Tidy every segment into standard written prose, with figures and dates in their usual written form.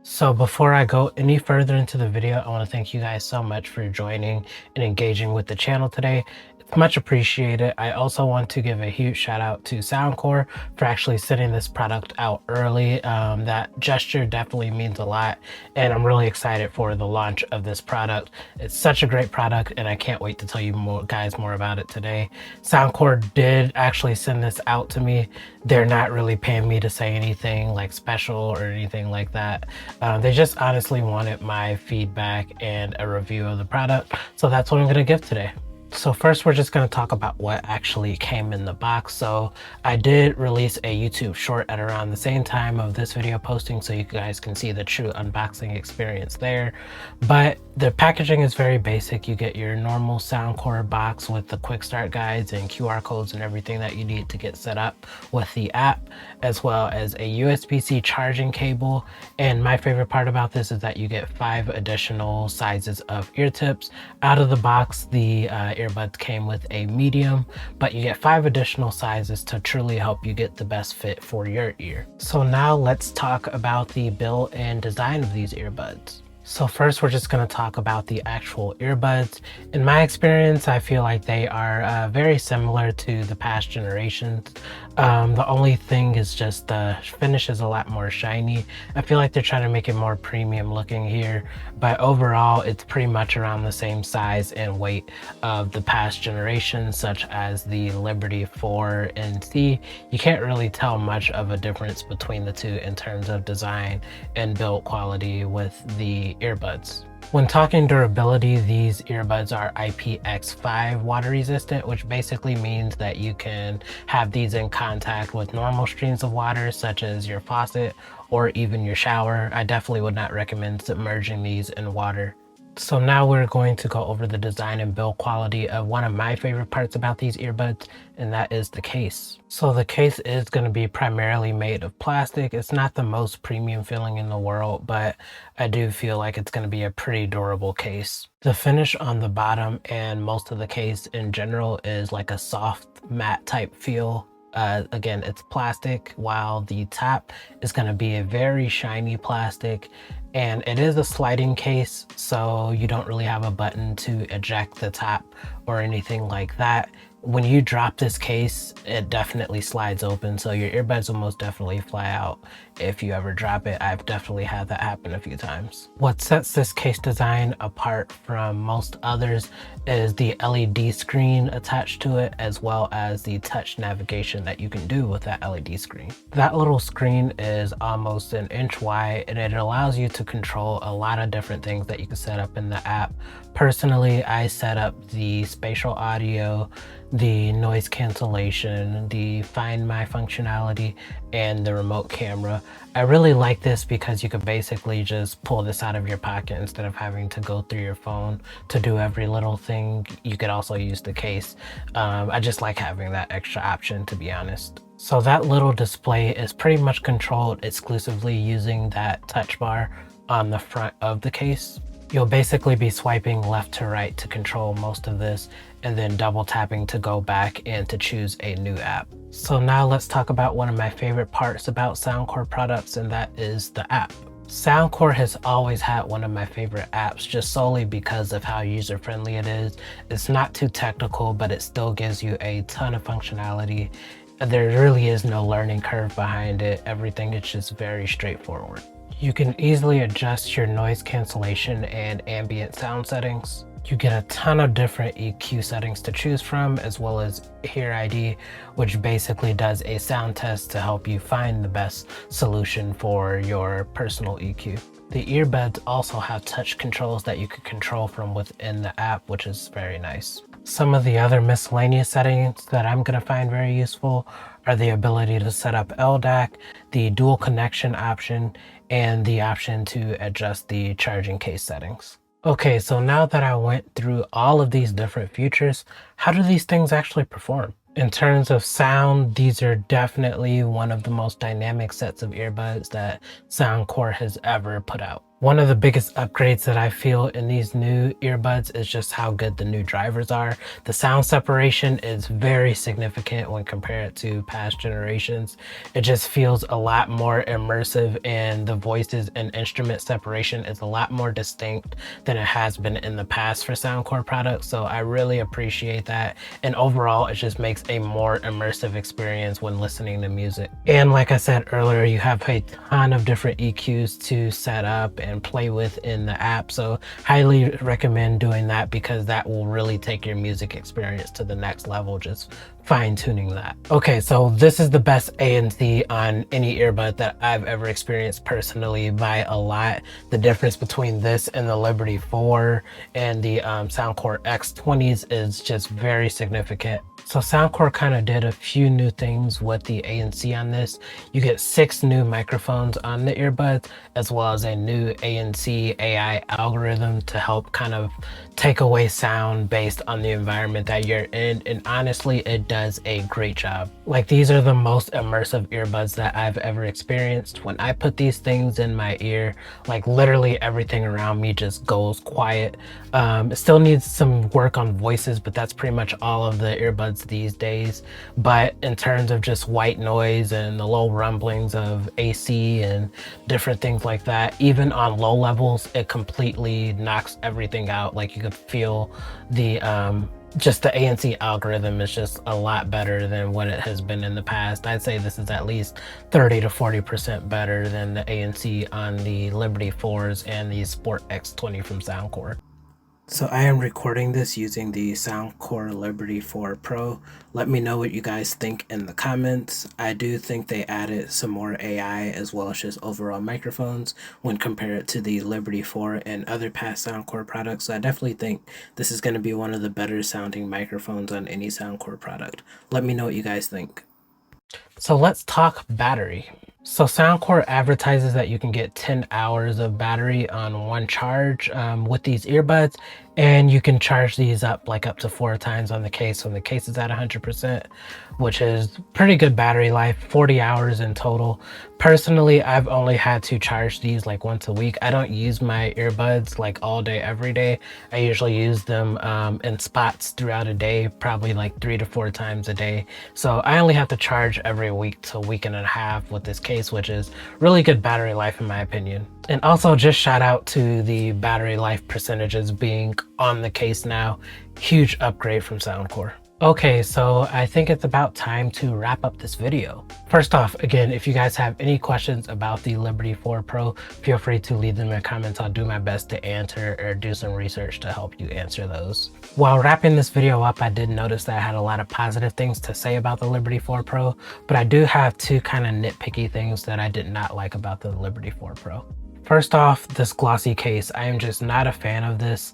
So before I go any further into the video, I want to thank you guys so much for joining and engaging with the channel today. It's much appreciated. I also want to give a huge shout out to Soundcore for actually sending this product out early. That gesture definitely means a lot, and I'm really excited for the launch of this product. It's such a great product, and I can't wait to tell you more about it today. Soundcore did actually send this out to me. They're not really paying me to say anything like special or anything like that. They just honestly wanted my feedback and a review of the product. So that's what I'm going to give today. So first, we're just going to talk about what actually came in the box. So I did release a YouTube short at around the same time of this video posting, so you guys can see the true unboxing experience there. But the packaging is very basic. You get your normal Soundcore box with the quick start guides and QR codes and everything that you need to get set up with the app, as well as a USB-C charging cable. And my favorite part about this is that you get 5 additional sizes of ear tips. Out of the box, the earbuds came with a medium, but you get 5 additional sizes to truly help you get the best fit for your ear. So now let's talk about the build and design of these earbuds. So first, we're just going to talk about the actual earbuds. In my experience, I feel like they are very similar to the past generations. The only thing is just the finish is a lot more shiny. I feel like they're trying to make it more premium looking here, but overall it's pretty much around the same size and weight of the past generations, such as the Liberty 4 and C. You can't really tell much of a difference between the two in terms of design and build quality with the earbuds. When talking durability, these earbuds are IPX5 water resistant, which basically means that you can have these in contact with normal streams of water, such as your faucet or even your shower. I definitely would not recommend submerging these in water. So now we're going to go over the design and build quality of one of my favorite parts about these earbuds, and that is the case. So the case is going to be primarily made of plastic. It's not the most premium feeling in the world, but I do feel like it's going to be a pretty durable case. The finish on the bottom and most of the case in general is like a soft matte type feel. Again, it's plastic, while the top is going to be a very shiny plastic, and it is a sliding case, so you don't really have a button to eject the top or anything like that. When you drop this case, it definitely slides open, so your earbuds will most definitely fly out if you ever drop it. I've definitely had that happen a few times. What sets this case design apart from most others is the LED screen attached to it, as well as the touch navigation that you can do with that LED screen. That little screen is almost an inch wide, and it allows you to control a lot of different things that you can set up in the app. Personally, I set up the spatial audio, the noise cancellation, the Find My functionality, and the remote camera. I really like this because you could basically just pull this out of your pocket instead of having to go through your phone to do every little thing. You could also use the case. I just like having that extra option, to be honest. So that little display is pretty much controlled exclusively using that touch bar on the front of the case. You'll basically be swiping left to right to control most of this, and then double tapping to go back and to choose a new app. So now let's talk about one of my favorite parts about Soundcore products, and that is the app. Soundcore has always had one of my favorite apps, just solely because of how user-friendly it is. It's not too technical, but it still gives you a ton of functionality. There really is no learning curve behind it. Everything is just very straightforward. You can easily adjust your noise cancellation and ambient sound settings. You get a ton of different EQ settings to choose from, as well as Hear ID, which basically does a sound test to help you find the best solution for your personal EQ. The earbuds also have touch controls that you can control from within the app, which is very nice. Some of the other miscellaneous settings that I'm going to find very useful are the ability to set up LDAC, the dual connection option, and the option to adjust the charging case settings. Okay, so now that I went through all of these different features, how do these things actually perform? In terms of sound, these are definitely one of the most dynamic sets of earbuds that Soundcore has ever put out. One of the biggest upgrades that I feel in these new earbuds is just how good the new drivers are. The sound separation is very significant when compared to past generations. It just feels a lot more immersive, and the voices and instrument separation is a lot more distinct than it has been in the past for Soundcore products. So I really appreciate that. And overall, it just makes a more immersive experience when listening to music. And like I said earlier, you have a ton of different EQs to set up and play with in the app, so highly recommend doing that because that will really take your music experience to the next level, just fine-tuning that. Okay, so this is the best ANC on any earbud that I've ever experienced personally by a lot. The difference between this and the Liberty 4 and the Soundcore X20s is just very significant. So Soundcore kind of did a few new things with the ANC on this. You get 6 new microphones on the earbuds, as well as a new ANC AI algorithm to help kind of take away sound based on the environment that you're in. And honestly, it does a great job. Like, these are the most immersive earbuds that I've ever experienced. When I put these things in my ear, like literally everything around me just goes quiet. It still needs some work on voices, but that's pretty much all of the earbuds these days. But in terms of just white noise and the low rumblings of AC and different things like that, even on low levels, it completely knocks everything out. Like, you could feel the just the ANC algorithm is just a lot better than what it has been in the past. I'd say this is at least 30 to 40% better than the ANC on the Liberty 4s and the Sport X20 from Soundcore. So I am recording this using the Soundcore Liberty 4 Pro. Let me know what you guys think in the comments. I do think they added some more AI as well as just overall microphones when compared to the Liberty 4 and other past Soundcore products. So I definitely think this is going to be one of the better sounding microphones on any Soundcore product. Let me know what you guys think. So let's talk battery. So Soundcore advertises that you can get 10 hours of battery on one charge with these earbuds, and you can charge these up like up to 4 times on the case when the case is at 100%, which is pretty good battery life, 40 hours in total. Personally, I've only had to charge these like once a week. I don't use my earbuds like all day, every day. I usually use them in spots throughout a day, probably like 3 to 4 times a day. So I only have to charge every week to week and a half with this case, which is really good battery life in my opinion. And also just shout out to the battery life percentages being on the case now. Huge upgrade from Soundcore. Okay, so I think it's about time to wrap up this video. First off, again, if you guys have any questions about the Liberty 4 Pro, feel free to leave them in the comments. I'll do my best to answer or do some research to help you answer those. While wrapping this video up, I did notice that I had a lot of positive things to say about the Liberty 4 Pro, but I do have 2 kind of nitpicky things that I did not like about the Liberty 4 Pro. First off, this glossy case. I am just not a fan of this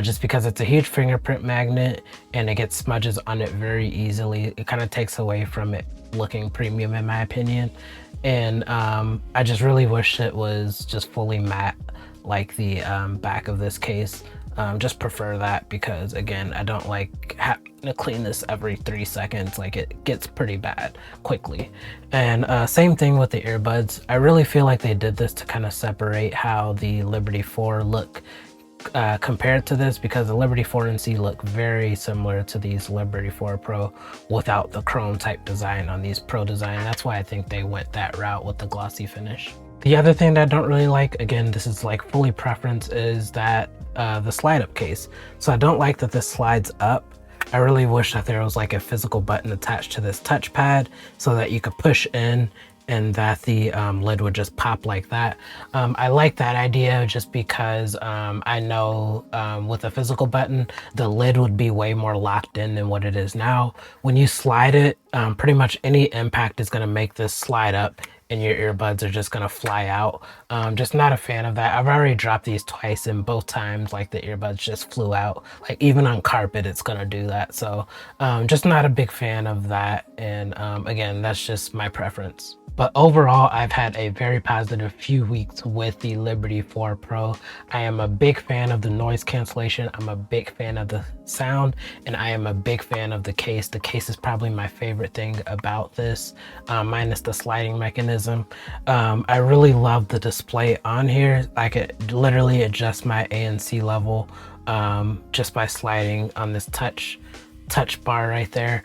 just because it's a huge fingerprint magnet and it gets smudges on it very easily. It kind of takes away from it looking premium in my opinion. And I just really wish it was just fully matte like the back of this case. Just prefer that because again, I don't like having to clean this every 3 seconds. Like, it gets pretty bad quickly. And same thing with the earbuds. I really feel like they did this to kind of separate how the Liberty 4 look compared to this, because the Liberty 4 and C look very similar to these Liberty 4 Pro without the chrome type design on these Pro design. That's why I think they went that route with the glossy finish. The other thing that I don't really like, again, this is like fully preference, is that the slide up case. So I don't like that this slides up. I really wish that there was like a physical button attached to this touchpad so that you could push in and that the lid would just pop like that. I like that idea just because I know with a physical button, the lid would be way more locked in than what it is now. When you slide it, pretty much any impact is gonna make this slide up and your earbuds are just gonna fly out. Just not a fan of that. I've already dropped these twice and both times like the earbuds just flew out. Like even on carpet, it's gonna do that. So just not a big fan of that. And again, that's just my preference. But overall, I've had a very positive few weeks with the Liberty 4 Pro. I am a big fan of the noise cancellation. I'm a big fan of the sound, and I am a big fan of the case. The case is probably my favorite thing about this, minus the sliding mechanism. criticism. I really love the display on here. I could literally adjust my ANC level just by sliding on this touch bar right there.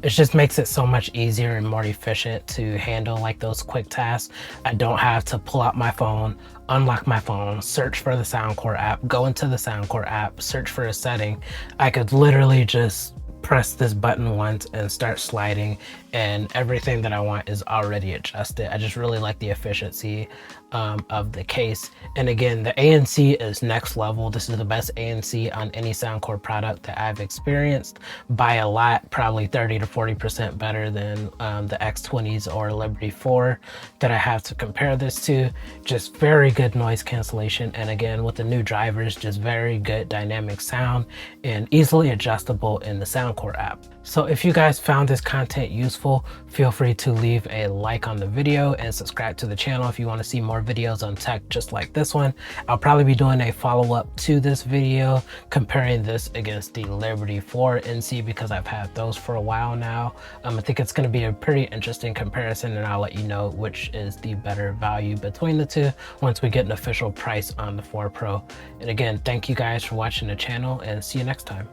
It just makes it so much easier and more efficient to handle like those quick tasks. I don't have to pull out my phone, unlock my phone, search for the Soundcore app, go into the Soundcore app, search for a setting. I could literally just press this button once and start sliding, and everything that I want is already adjusted. I just really like the efficiency of the case. And again, the ANC is next level. This is the best ANC on any Soundcore product that I've experienced by a lot, probably 30 to 40% better than the X20s or Liberty 4 that I have to compare this to. Just very good noise cancellation, and again with the new drivers, just very good dynamic sound and easily adjustable in the Soundcore app. So if you guys found this content useful, feel free to leave a like on the video and subscribe to the channel if you want to see more videos on tech just like this one. I'll probably be doing a follow-up to this video comparing this against the Liberty 4 NC because I've had those for a while now. I think it's going to be a pretty interesting comparison, and I'll let you know which is the better value between the two once we get an official price on the 4 Pro. And again, thank you guys for watching the channel, and see you next time.